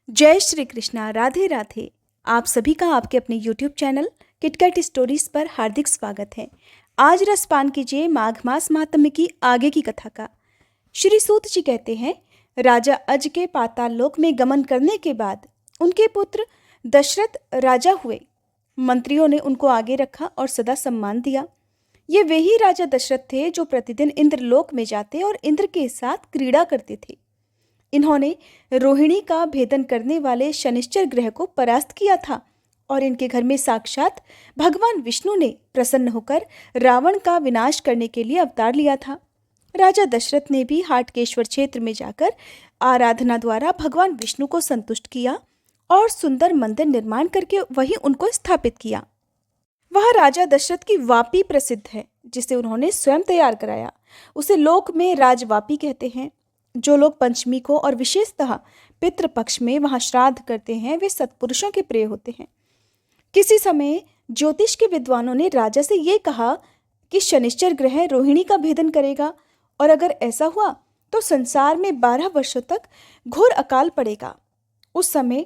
जय श्री कृष्णा। राधे राधे। आप सभी का आपके अपने YouTube चैनल किटकैट स्टोरीज पर हार्दिक स्वागत है। आज रसपान कीजिए माघ मास महात्म्य की आगे की कथा का। श्री सूत जी कहते हैं, राजा अज के पाताल लोक में गमन करने के बाद उनके पुत्र दशरथ राजा हुए। मंत्रियों ने उनको आगे रखा और सदा सम्मान दिया। ये वे ही राजा दशरथ थे जो प्रतिदिन इंद्रलोक में जाते और इंद्र के साथ क्रीड़ा करते थे। इन्होंने रोहिणी का भेदन करने वाले शनिश्चर ग्रह को परास्त किया था और इनके घर में साक्षात भगवान विष्णु ने प्रसन्न होकर रावण का विनाश करने के लिए अवतार लिया था। राजा दशरथ ने भी हाटकेश्वर क्षेत्र में जाकर आराधना द्वारा भगवान विष्णु को संतुष्ट किया और सुंदर मंदिर निर्माण करके वहीं उनको स्थापित किया। वह राजा दशरथ की वापी प्रसिद्ध है, जिसे उन्होंने स्वयं तैयार कराया। उसे लोक में राजवापी कहते हैं। जो लोग पंचमी को और विशेषतः पितृपक्ष में वहां श्राद्ध करते हैं, वे सत्पुरुषों के प्रिय होते हैं। किसी समय ज्योतिष के विद्वानों ने राजा से ये कहा कि शनिश्चर ग्रह रोहिणी का भेदन करेगा और अगर ऐसा हुआ तो संसार में 12 वर्षों तक घोर अकाल पड़ेगा। उस समय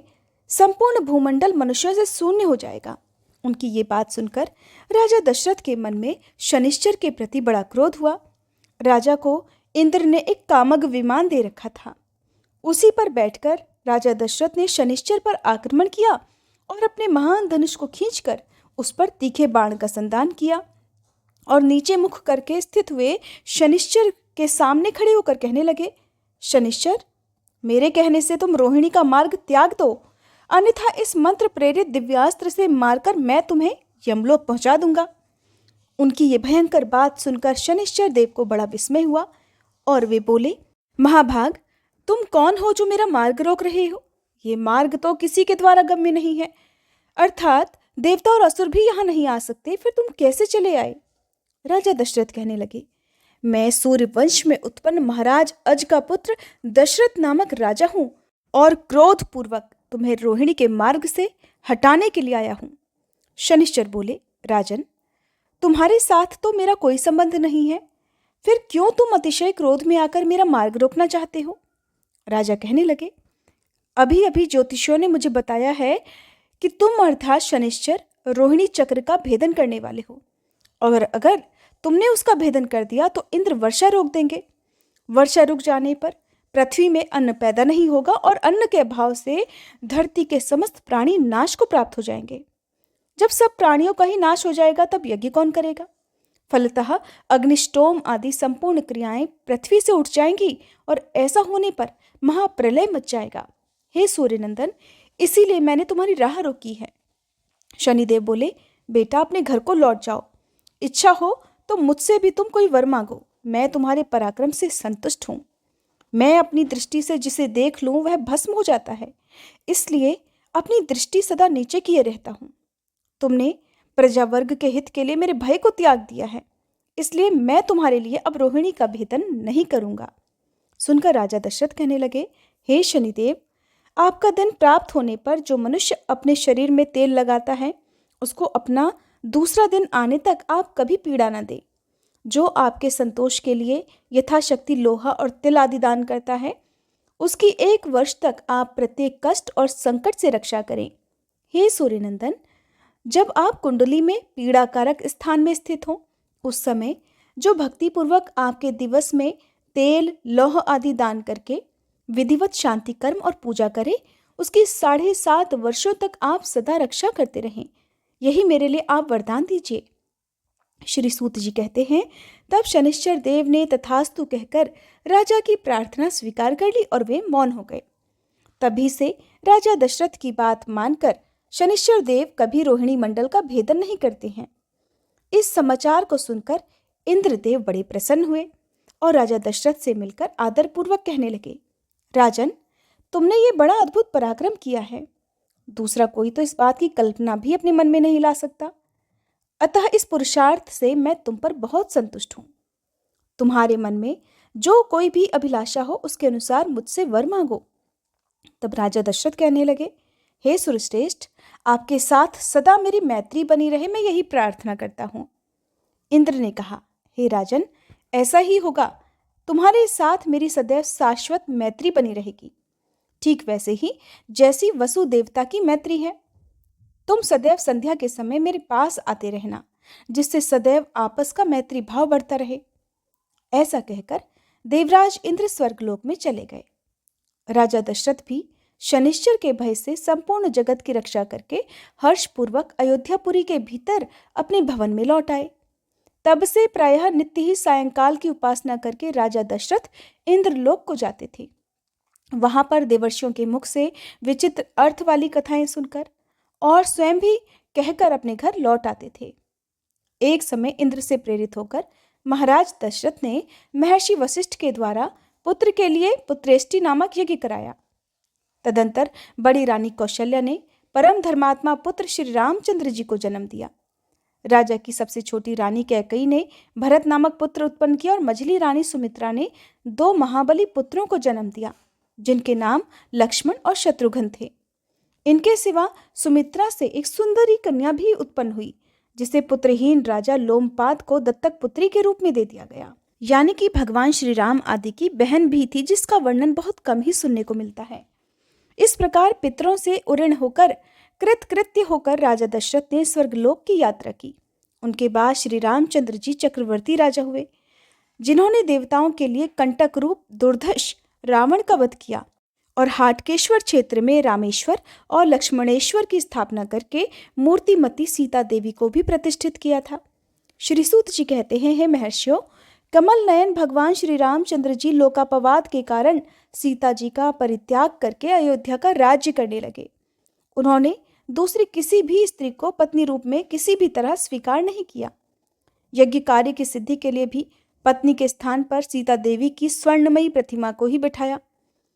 संपूर्ण भूमंडल मनुष्यों से शून्य हो जाएगा। उनकी ये बात सुनकर राजा दशरथ के मन में शनिश्चर के प्रति बड़ा क्रोध हुआ। राजा को इंद्र ने एक कामग विमान दे रखा था। उसी पर बैठकर राजा दशरथ ने शनिश्चर पर आक्रमण किया और अपने महान धनुष को खींचकर उस पर तीखे बाण का संधान किया और नीचे मुख करके स्थित हुए शनिश्चर के सामने खड़े होकर कहने लगे, शनिश्चर, मेरे कहने से तुम रोहिणी का मार्ग त्याग दो, अन्यथा इस मंत्र प्रेरित दिव्यास्त्र से मारकर मैं तुम्हें यमलोक पहुंचा दूंगा। उनकी ये भयंकर बात सुनकर शनिश्चर देव को बड़ा विस्मय हुआ और वे बोले, महाभाग, तुम कौन हो जो मेरा मार्ग रोक रहे हो? ये मार्ग तो किसी के द्वारा गम्य नहीं है, अर्थात देवता और असुर भी यहाँ नहीं आ सकते, फिर तुम कैसे चले आए? राजा दशरथ कहने लगे, मैं सूर्य वंश में उत्पन्न महाराज अज का पुत्र दशरथ नामक राजा हूँ और क्रोध पूर्वक तुम्हें रोहिणी के मार्ग से हटाने के लिए आया हूँ। शनिश्चर बोले, राजन, तुम्हारे साथ तो मेरा कोई संबंध नहीं है, फिर क्यों तुम अतिशय क्रोध में आकर मेरा मार्ग रोकना चाहते हो? राजा कहने लगे, अभी अभी ज्योतिषियों ने मुझे बताया है कि तुम अर्थात शनिश्चर रोहिणी चक्र का भेदन करने वाले हो और अगर तुमने उसका भेदन कर दिया तो इंद्र वर्षा रोक देंगे। वर्षा रुक जाने पर पृथ्वी में अन्न पैदा नहीं होगा और अन्न के अभाव से धरती के समस्त प्राणी नाश को प्राप्त हो जाएंगे। जब सब प्राणियों का ही नाश हो जाएगा तब यज्ञ कौन करेगा? फलतः अग्निष्टोम आदि संपूर्ण क्रियाएं पृथ्वी से उठ जाएंगी और ऐसा होने पर महाप्रलय मच जाएगा। हे सूर्यनंदन, इसीलिए मैंने तुम्हारी राह रोकी है। शनिदेव बोले, बेटा, अपने घर को लौट जाओ। इच्छा हो तो मुझसे भी तुम कोई वर मांगो, मैं तुम्हारे पराक्रम से संतुष्ट हूँ। मैं अपनी दृष्टि से जिसे देख लूं वह भस्म हो जाता है, इसलिए अपनी दृष्टि सदा नीचे किए रहता हूँ। तुमने प्रजावर्ग के हित के लिए मेरे भय को त्याग दिया है, इसलिए मैं तुम्हारे लिए अब रोहिणी का भेदन नहीं करूंगा। सुनकर राजा दशरथ कहने लगे, हे शनिदेव, आपका दिन प्राप्त होने पर जो मनुष्य अपने शरीर में तेल लगाता है उसको अपना दूसरा दिन आने तक आप कभी पीड़ा न दें। जो आपके संतोष के लिए यथाशक्ति लोहा और तिल आदि दान करता है उसकी 1 वर्ष तक आप प्रत्येक कष्ट और संकट से रक्षा करें। हे सूर्यनंदन, जब आप कुंडली में पीड़ाकारक स्थान में स्थित हो उस समय जो भक्तिपूर्वक आपके दिवस में तेल लौह आदि दान करके विधिवत शांति कर्म और पूजा करे, उसकी 7.5 वर्षों तक आप सदा रक्षा करते रहें। यही मेरे लिए आप वरदान दीजिए। श्री सूत जी कहते हैं, तब शनिश्चर देव ने तथास्तु कहकर राजा की प्रार्थना स्वीकार कर ली और वे मौन हो गए। तभी से राजा दशरथ की बात मानकर शनिश्चर देव कभी रोहिणी मंडल का भेदन नहीं करते हैं। इस समाचार को सुनकर इंद्रदेव बड़े प्रसन्न हुए और राजा दशरथ से मिलकर आदरपूर्वक कहने लगे, राजन, तुमने ये बड़ा अद्भुत पराक्रम किया है। दूसरा कोई तो इस बात की कल्पना भी अपने मन में नहीं ला सकता। अतः इस पुरुषार्थ से मैं तुम पर बहुत संतुष्ट हूँ। तुम्हारे मन में जो कोई भी अभिलाषा हो उसके अनुसार मुझसे वर मांगो। तब राजा दशरथ कहने लगे, हे सुरश्रेष्ठ, आपके साथ सदा मेरी मैत्री बनी रहे, मैं यही प्रार्थना करता हूँ। इंद्र ने कहा, हे राजन, ऐसा ही होगा। तुम्हारे साथ मेरी सदैव शाश्वत मैत्री बनी रहेगी। ठीक वैसे ही जैसी वसु देवता की मैत्री है। तुम सदैव संध्या के समय मेरे पास आते रहना, जिससे सदैव आपस का मैत्री भाव बढ़ता रहे। ऐसा कहकर देवराज इंद्र स्वर्गलोक में चले गए। राजा दशरथ भी शनिश्चर के भय से संपूर्ण जगत की रक्षा करके हर्षपूर्वक अयोध्यापुरी के भीतर अपने भवन में लौट आए। तब से प्रायः नित्य ही सायंकाल की उपासना करके राजा दशरथ इंद्रलोक को जाते थे। वहां पर देवर्षियों के मुख से विचित्र अर्थ वाली कथाएं सुनकर और स्वयं भी कहकर अपने घर लौट आते थे। एक समय इंद्र से प्रेरित होकर महाराज दशरथ ने महर्षि वशिष्ठ के द्वारा पुत्र के लिए पुत्रेष्टि नामक यज्ञ कराया। तदंतर बड़ी रानी कौशल्या ने परम धर्मात्मा पुत्र श्री रामचंद्र जी को जन्म दिया। राजा की सबसे छोटी रानी कैकेयी ने भरत नामक पुत्र उत्पन्न किया और मझली रानी सुमित्रा ने 2 महाबली पुत्रों को जन्म दिया, जिनके नाम लक्ष्मण और शत्रुघ्न थे। इनके सिवा सुमित्रा से एक सुंदरी कन्या भी उत्पन्न हुई, जिसे पुत्रहीन राजा लोमपाद को दत्तक पुत्री के रूप में दे दिया गया। यानी कि भगवान श्री राम आदि की बहन भी थी, जिसका वर्णन बहुत कम ही सुनने को मिलता है। इस प्रकार पितरों से उऋण होकर कृतकृत्य होकर राजा दशरथ ने स्वर्गलोक की यात्रा की। उनके बाद श्री रामचंद्र जी चक्रवर्ती राजा हुए, जिन्होंने देवताओं के लिए कंटक रूप दुर्धर्ष रावण का वध किया और हाटकेश्वर क्षेत्र में रामेश्वर और लक्ष्मणेश्वर की स्थापना करके मूर्तिमती सीता देवी को भी प्रतिष्ठित किया था। श्री सूत जी कहते हैं, हे महर्षियों, कमल नयन भगवान श्री रामचंद्र जी लोकापवाद के कारण सीता जी का परित्याग करके अयोध्या का राज्य करने लगे। उन्होंने दूसरी किसी भी स्त्री को पत्नी रूप में किसी भी तरह स्वीकार नहीं किया। यज्ञ कार्य की सिद्धि के लिए भी पत्नी के स्थान पर सीता देवी की स्वर्णमयी प्रतिमा को ही बिठाया।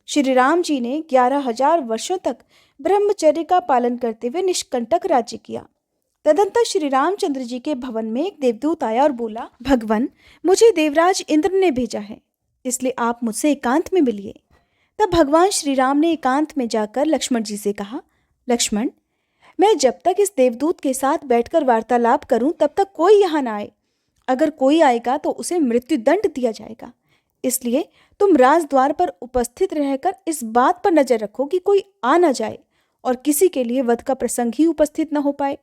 श्री राम जी ने 11,000 वर्षों तक ब्रह्मचर्य का पालन करते हुए निष्कंटक राज्य किया। तदंतर श्री रामचंद्र जी के भवन में एक देवदूत आया और बोला, भगवान, मुझे देवराज इंद्र ने भेजा है, इसलिए आप मुझसे एकांत में मिलिए। तब भगवान श्री राम ने एकांत में जाकर लक्ष्मण जी से कहा, लक्ष्मण, मैं जब तक इस देवदूत के साथ बैठकर वार्तालाप करूं तब तक कोई यहाँ ना आए। अगर कोई आएगा तो उसे मृत्युदंड दिया जाएगा। इसलिए तुम राजद्वार पर उपस्थित रहकर इस बात पर नजर रखो कि कोई आ न जाए और किसी के लिए वध का प्रसंग ही उपस्थित न हो पाए।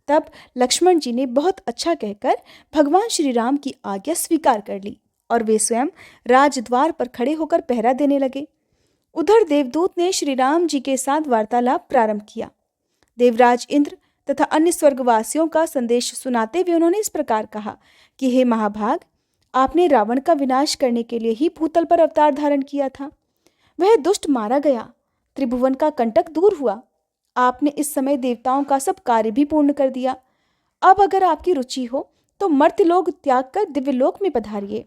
तब लक्ष्मण जी ने बहुत अच्छा कहकर भगवान श्री राम की आज्ञा स्वीकार कर ली और वे स्वयं राजद्वार पर खड़े होकर पहरा देने लगे। उधर देवदूत ने श्री राम जी के साथ वार्तालाप प्रारंभ किया। देवराज इंद्र तथा अन्य स्वर्गवासियों का संदेश सुनाते हुए उन्होंने इस प्रकार कहा कि हे महाभाग, आपने रावण का विनाश करने के लिए ही भूतल पर अवतार धारण किया था। वह दुष्ट मारा गया, त्रिभुवन का कंटक दूर हुआ। आपने इस समय देवताओं का सब कार्य भी पूर्ण कर दिया। अब अगर आपकी रुचि हो तो मर्त्यलोक त्याग कर दिव्यलोक में पधारिए।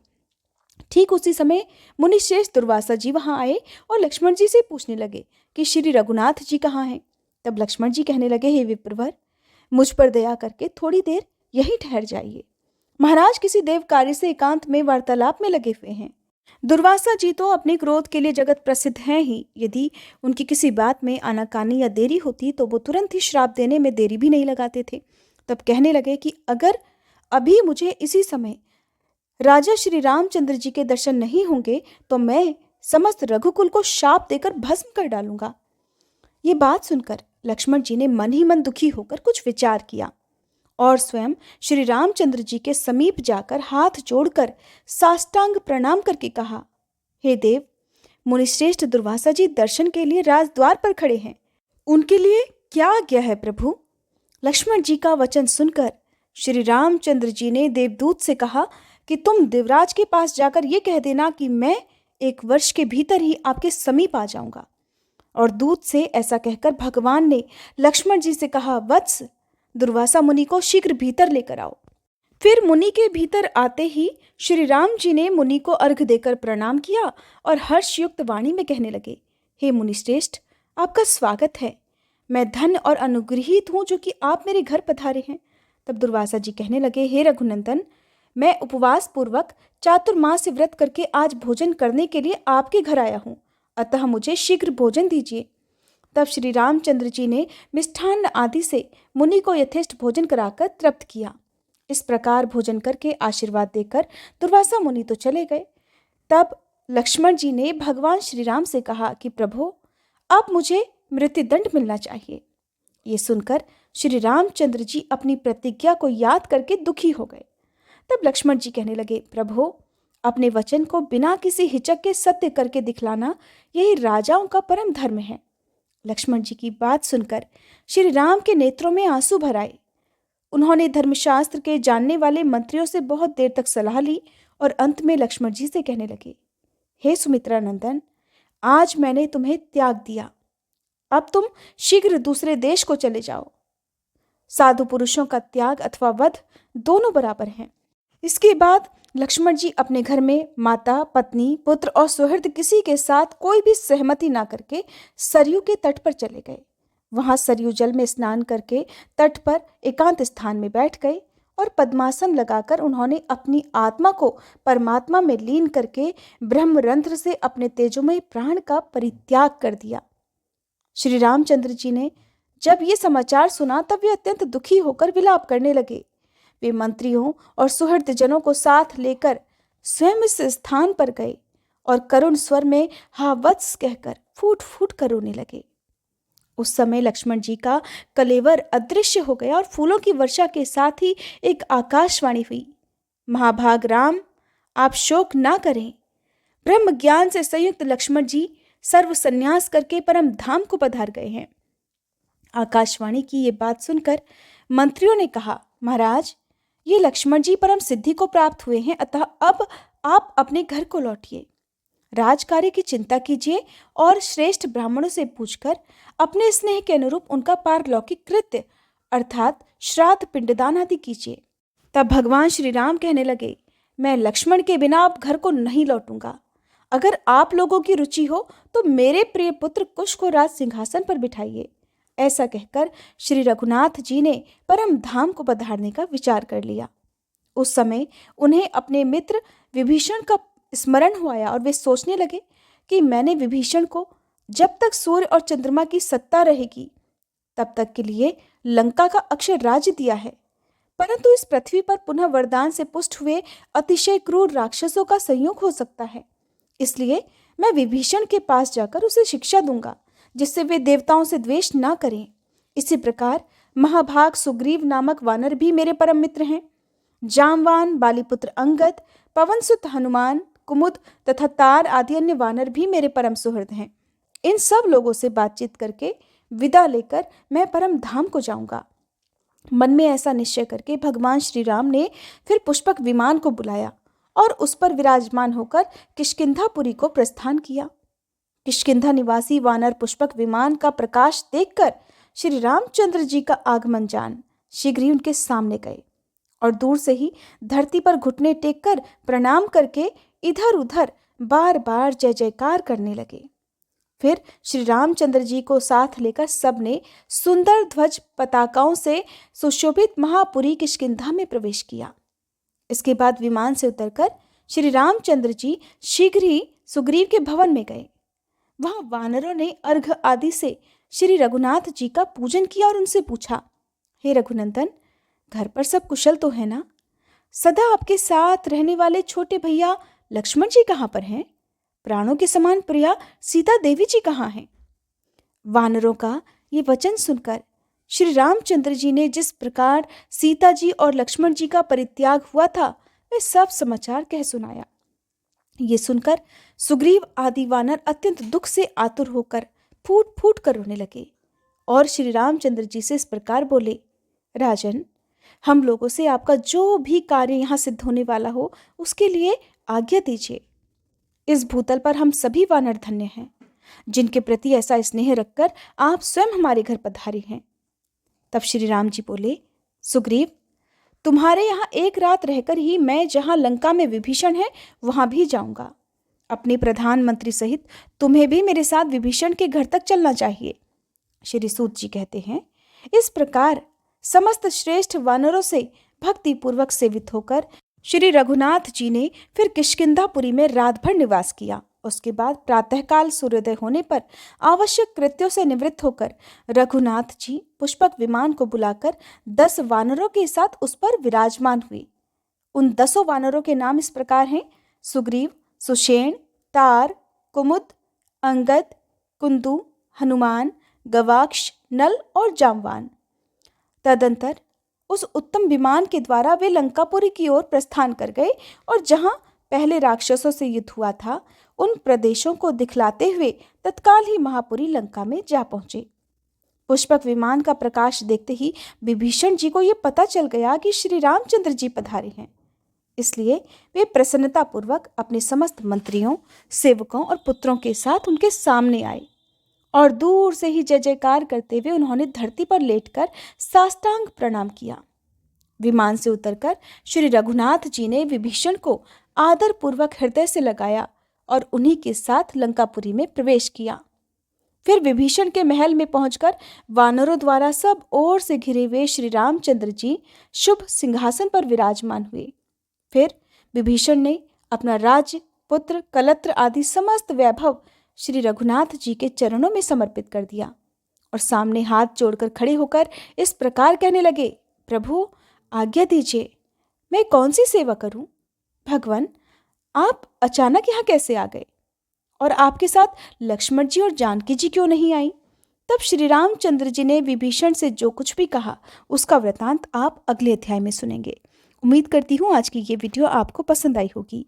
ठीक उसी समय मुनिश्रेष्ठ दुर्वासा जी वहां आए और लक्ष्मण जी से पूछने लगे कि श्री रघुनाथ जी कहाँ हैं। तब लक्ष्मण जी कहने लगे, हे विप्रवर, मुझ पर दया करके थोड़ी देर यहीं ठहर जाइए। महाराज किसी देव कार्य से एकांत में वार्तालाप में लगे हुए हैं। दुर्वासा जी तो अपने क्रोध के लिए जगत प्रसिद्ध हैं ही। यदि उनकी किसी बात में आनाकानी या देरी होती तो वो तुरंत ही श्राप देने में देरी भी नहीं लगाते थे। तब कहने लगे कि अगर अभी मुझे इसी समय राजा श्री रामचंद्र जी के दर्शन नहीं होंगे तो मैं समस्त रघुकुल को शाप देकर भस्म कर डालूंगा। ये बात सुनकर लक्ष्मण जी ने मन ही मन दुखी होकर कुछ विचार किया और स्वयं श्री रामचंद्र जी के समीप जाकर हाथ जोड़कर साष्टांग प्रणाम करके कहा, हे देव, मुनिश्रेष्ठ दुर्वासा जी दर्शन के लिए राजद्वार पर खड़े हैं, उनके लिए क्या आज्ञा है प्रभु। लक्ष्मण जी का वचन सुनकर श्री रामचंद्र जी ने देवदूत से कहा कि तुम देवराज के पास जाकर ये कह देना कि मैं 1 वर्ष के भीतर ही आपके समीप आ जाऊंगा। और दूत से ऐसा कहकर भगवान ने लक्ष्मण जी से कहा, वत्स, दुर्वासा मुनि को शीघ्र भीतर लेकर आओ। फिर मुनि के भीतर आते ही श्री राम जी ने मुनि को अर्घ्य देकर प्रणाम किया और हर्षयुक्त वाणी में कहने लगे, हे मुनिश्रेष्ठ, आपका स्वागत है। मैं धन्य और अनुग्रहित हूँ जो कि आप मेरे घर पधारे हैं। तब दुर्वासा जी कहने लगे, हे रघुनंदन, मैं उपवास पूर्वक चातुर्मास व्रत करके आज भोजन करने के लिए आपके घर आया हूँ, अतः मुझे शीघ्र भोजन दीजिए। तब श्री रामचंद्र जी ने मिष्ठान्न आदि से मुनि को यथेष्ट भोजन कराकर तृप्त किया। इस प्रकार भोजन करके आशीर्वाद देकर दुर्वासा मुनि तो चले गए। तब लक्ष्मण जी ने भगवान श्री राम से कहा कि प्रभु, अब मुझे मृत्युदंड मिलना चाहिए। ये सुनकर श्री रामचंद्र जी अपनी प्रतिज्ञा को याद करके दुखी हो गए। तब लक्ष्मण जी कहने लगे, प्रभु, अपने वचन को बिना किसी हिचक के सत्य करके दिखलाना यही राजाओं का परम धर्म है। लक्ष्मण जी की बात सुनकर श्री राम के नेत्रों में आंसू भर आए। उन्होंने धर्मशास्त्र के जानने वाले मंत्रियों से बहुत देर तक सलाह ली और अंत में लक्ष्मण जी से कहने लगे, हे सुमित्रा नंदन, आज मैंने तुम्हें त्याग दिया। अब तुम शीघ्र दूसरे देश को चले जाओ। साधु पुरुषों का त्याग अथवा वध दोनों बराबर हैं। इसके बाद लक्ष्मण जी अपने घर में माता, पत्नी, पुत्र और सुहृद किसी के साथ कोई भी सहमति ना करके सरयू के तट पर चले गए। वहां सरयू जल में स्नान करके तट पर एकांत स्थान में बैठ गए और पद्मासन लगाकर उन्होंने अपनी आत्मा को परमात्मा में लीन करके ब्रह्मरंध्र से अपने तेजोमय प्राण का परित्याग कर दिया। श्री रामचंद्र जी ने जब ये समाचार सुना तब वे अत्यंत दुखी होकर विलाप करने लगे। वे मंत्रियों और सुहृद जनों को साथ लेकर स्वयं इस स्थान पर गए और करुण स्वर में हा वत्स कहकर फूट फूट कर रोने लगे। उस समय लक्ष्मण जी का कलेवर अदृश्य हो गया और फूलों की वर्षा के साथ ही एक आकाशवाणी हुई, महाभाग राम, आप शोक ना करें। ब्रह्म ज्ञान से संयुक्त लक्ष्मण जी सर्व संन्यास करके परम धाम को पधार गए हैं। आकाशवाणी की ये बात सुनकर मंत्रियों ने कहा, महाराज, ये लक्ष्मण जी परम सिद्धि को प्राप्त हुए हैं, अतः अब आप अपने घर को लौटिए। राजकार्य की चिंता कीजिए और श्रेष्ठ ब्राह्मणों से पूछकर अपने स्नेह के अनुरूप उनका पारलौकिक कृत्य अर्थात श्राद्ध पिंडदान आदि कीजिए। तब भगवान श्री राम कहने लगे, मैं लक्ष्मण के बिना अब घर को नहीं लौटूंगा। अगर आप लोगों की रुचि हो तो मेरे प्रिय पुत्र कुश को राज सिंहासन पर बिठाइए। ऐसा कहकर श्री रघुनाथ जी ने परम धाम को पधारने का विचार कर लिया। उस समय उन्हें अपने मित्र विभीषण का स्मरण हुआ और वे सोचने लगे कि मैंने विभीषण को जब तक सूर्य और चंद्रमा की सत्ता रहेगी तब तक के लिए लंका का अक्षय राज्य दिया है, परंतु इस पृथ्वी पर पुनः वरदान से पुष्ट हुए अतिशय क्रूर राक्षसों का संयोग हो सकता है। इसलिए मैं विभीषण के पास जाकर उसे शिक्षा दूंगा जिससे वे देवताओं से द्वेष ना करें। इसी प्रकार महाभाग सुग्रीव नामक वानर भी मेरे परम मित्र हैं। जामवान, बालीपुत्र अंगद, पवनसुत हनुमान, कुमुद तथा तार आदि अन्य वानर भी मेरे परम सुहृद हैं। इन सब लोगों से बातचीत करके विदा लेकर मैं परम धाम को जाऊंगा। मन में ऐसा निश्चय करके भगवान श्री राम ने फिर पुष्पक विमान को बुलाया और उस पर विराजमान होकर किष्किंधापुरी को प्रस्थान किया। किष्किंधा निवासी वानर पुष्पक विमान का प्रकाश देखकर श्री रामचंद्र जी का आगमन जान शीघ्र ही उनके सामने गए और दूर से ही धरती पर घुटने टेककर प्रणाम करके इधर उधर बार बार जय जयकार करने लगे। फिर श्री रामचंद्र जी को साथ लेकर सबने सुंदर ध्वज पताकाओं से सुशोभित महापुरी किष्किंधा में प्रवेश किया। इसके बाद विमान से उतरकर श्री रामचंद्र जी शीघ्र ही सुग्रीव के भवन में गए। वहां वानरों ने अर्घ आदि से श्री रघुनाथ जी का पूजन किया और उनसे पूछा, हे रघुनंदन, घर पर सब कुशल तो है ना? सदा आपके साथ रहने वाले छोटे भैया लक्ष्मण जी कहाँ पर हैं? प्राणों के समान प्रिया सीता देवी जी कहाँ हैं? वानरों का ये वचन सुनकर श्री रामचंद्र जी ने जिस प्रकार सीता जी और लक्ष्मण जी का परित्याग हुआ था वे सब समाचार कह सुनाया। ये सुनकर सुग्रीव आदि वानर अत्यंत दुख से आतुर होकर फूट फूट कर रोने लगे और श्री रामचंद्र जी से इस प्रकार बोले, राजन, हम लोगों से आपका जो भी कार्य यहाँ सिद्ध होने वाला हो उसके लिए आज्ञा दीजिए। इस भूतल पर हम सभी वानर धन्य हैं जिनके प्रति ऐसा स्नेह रखकर आप स्वयं हमारे घर पधारे हैं। तब श्री राम जी बोले, सुग्रीव, तुम्हारे यहाँ एक रात रहकर ही मैं जहाँ लंका में विभीषण है वहां भी जाऊंगा। अपने प्रधानमंत्री सहित तुम्हें भी मेरे साथ विभीषण के घर तक चलना चाहिए। श्री सूत जी कहते हैं, इस प्रकार समस्त श्रेष्ठ वानरों से भक्ति पूर्वक सेवित होकर श्री रघुनाथ जी ने फिर किष्किंधापुरी में रात भर निवास किया। उसके बाद प्रातःकाल सूर्योदय होने पर आवश्यक कृत्यों से निवृत्त होकर रघुनाथ जी पुष्पक विमान को बुलाकर 10 वानरों के साथ उस पर विराजमान हुए। उन 10 वानरों के नाम इस प्रकार हैं, सुग्रीव, सुषेण, तार, कुमुद, अंगद, कुंदु, हनुमान, गवाक्ष, नल और जामवान। तदंतर उस उत्तम विमान के द्वारा वे लंकापुरी की ओर प्रस्थान कर गए और जहां पहले राक्षसों से युद्ध हुआ था उन प्रदेशों को दिखलाते हुए तत्काल ही महापुरी लंका में जा पहुंचे। पुष्पक विमान का प्रकाश देखते ही विभीषण जी को यह पता चल गया कि श्री रामचंद्र जी पधारे हैं। इसलिए वे प्रसन्नतापूर्वक अपने समस्त मंत्रियों, सेवकों और पुत्रों के साथ उनके सामने आए और दूर से ही जय जयकार करते हुए उन्होंने धरती पर लेटकर साष्टांग प्रणाम किया। विमान से उतरकर श्री रघुनाथ जी ने विभीषण को आदर पूर्वक हृदय से लगाया और उन्हीं के साथ लंकापुरी में प्रवेश किया। फिर विभीषण के महल में पहुंचकर वानरों द्वारा सब ओर से घिरे हुए श्री रामचंद्र जी शुभ सिंहासन पर विराजमान हुए। फिर विभीषण ने अपना राज्य, पुत्र, कलत्र आदि समस्त वैभव श्री रघुनाथ जी के चरणों में समर्पित कर दिया और सामने हाथ जोड़कर खड़े होकर इस प्रकार कहने लगे, प्रभु आज्ञा दीजिए, मैं कौन सी सेवा करूं? भगवान, आप अचानक यहाँ कैसे आ गए और आपके साथ लक्ष्मण जी और जानकी जी क्यों नहीं आई? तब श्री रामचंद्र जी ने विभीषण से जो कुछ भी कहा उसका वृतांत आप अगले अध्याय में सुनेंगे। उम्मीद करती हूँ आज की ये वीडियो आपको पसंद आई होगी।